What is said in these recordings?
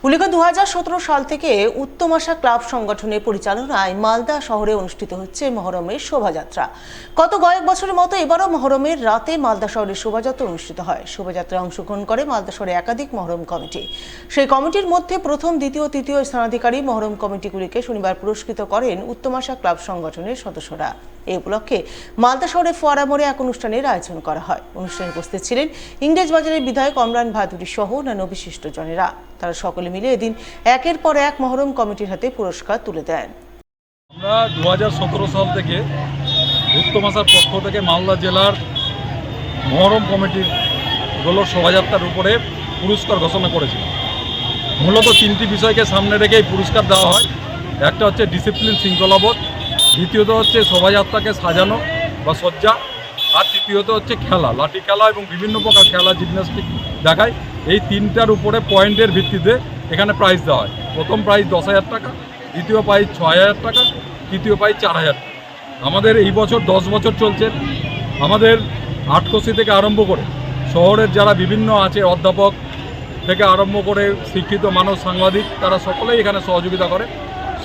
উল্লেখ্য 2017 সাল থেকে উত্তম আশা ক্লাব সংগঠনের পরিচালনায় মালদা শহরে অনুষ্ঠিত হচ্ছে মহরমের শোভাযাত্রা। গত কয়েক বছরের মতো এবারও মহরমের রাতে মালদা শহরে শোভাযাত্রা অনুষ্ঠিত হয়। শোভাযাত্রায় অংশগ্রহণ করে মালদা শহরে একাধিক মহরম কমিটি। সেই কমিটির মধ্যে প্রথম, দ্বিতীয়, তৃতীয় স্থানাধিকারী মহরম কমিটিগুলিকে শনিবার পুরস্কৃত করেন উত্তম আশা ক্লাব সংগঠনের সদস্যরা। এই উপলক্ষে মালদা শহরে ফোয়ারা মোড়ে এক অনুষ্ঠানের আয়োজন করা হয়। অনুষ্ঠানে উপস্থিত ছিলেন ইংরেজবাজারের বিধায়ক অমরান ভাদুরী সহ অন্যান্য বিশিষ্টজনেরা। তারা সকলে মিলে এদিন একের পর এক মহরম কমিটির হাতে পুরস্কার তুলে দেন। আমরা 2017 সাল থেকে উত্তম আশার পক্ষ থেকে মালদা জেলার মহরম কমিটিগুলোর শোভাযাত্রার উপরে পুরস্কার ঘোষণা করেছিলাম। মূলত তিনটি বিষয়কে সামনে রেখে এই পুরস্কার দেওয়া হয়। একটা হচ্ছে ডিসিপ্লিন, শৃঙ্খলাবোধ, দ্বিতীয়ত হচ্ছে শোভাযাত্রাকে সাজানো বা সজ্জা, আর তৃতীয়ত হচ্ছে খেলা, লাঠি খেলা এবং বিভিন্ন প্রকার খেলা, জিমন্যাস্টিক দেখায়। এই তিনটার উপরে পয়েন্টের ভিত্তিতে এখানে প্রাইজ দেওয়া হয়। প্রথম প্রাইজ 10,000 টাকা, দ্বিতীয় প্রাইজ 6,000 টাকা, তৃতীয় প্রাইজ 4,000 টাকা। আমাদের এই বছর 10 বছর চলছে। আমাদের আটকষি থেকে আরম্ভ করে শহরের যারা বিভিন্ন আছে, অধ্যাপক থেকে আরম্ভ করে শিক্ষিত মানুষ, সাংবাদিক, তারা সকলেই এখানে সহযোগিতা করে।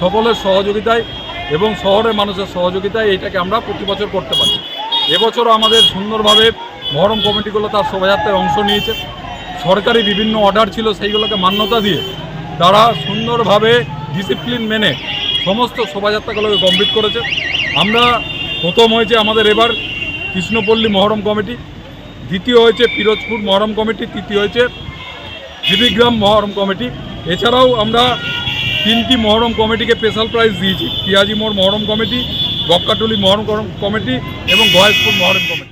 সকলের সহযোগিতায় এবং শহরের মানুষের সহযোগিতায় এইটাকে আমরা প্রতি বছর করতে পারি। এবছরও আমাদের সুন্দরভাবে মহরম কমিটিগুলো তার শোভাযাত্রায় অংশ নিয়েছে। সরকারি বিভিন্ন অর্ডার ছিল, সেইগুলোকে মান্যতা দিয়ে তারা সুন্দরভাবে ডিসিপ্লিন মেনে সমস্ত শোভাযাত্রাগুলোকে কমপ্লিট করেছে। আমরা প্রথম হয়েছে আমাদের এবার কৃষ্ণপল্লী মহরম কমিটি, দ্বিতীয় হয়েছে পিরোজপুর মহরম কমিটি, তৃতীয় হয়েছে জীবিগ্রাম মহরম কমিটি। এছাড়াও আমরা তিনটি মহরম কমিটিকে স্পেশাল প্রাইজ দিয়েছি। পিয়াজি মোড় মহরম কমিটি, বক্কাটুলি মহরম কমিটি এবং গয়েশপুর মহরম কমিটি।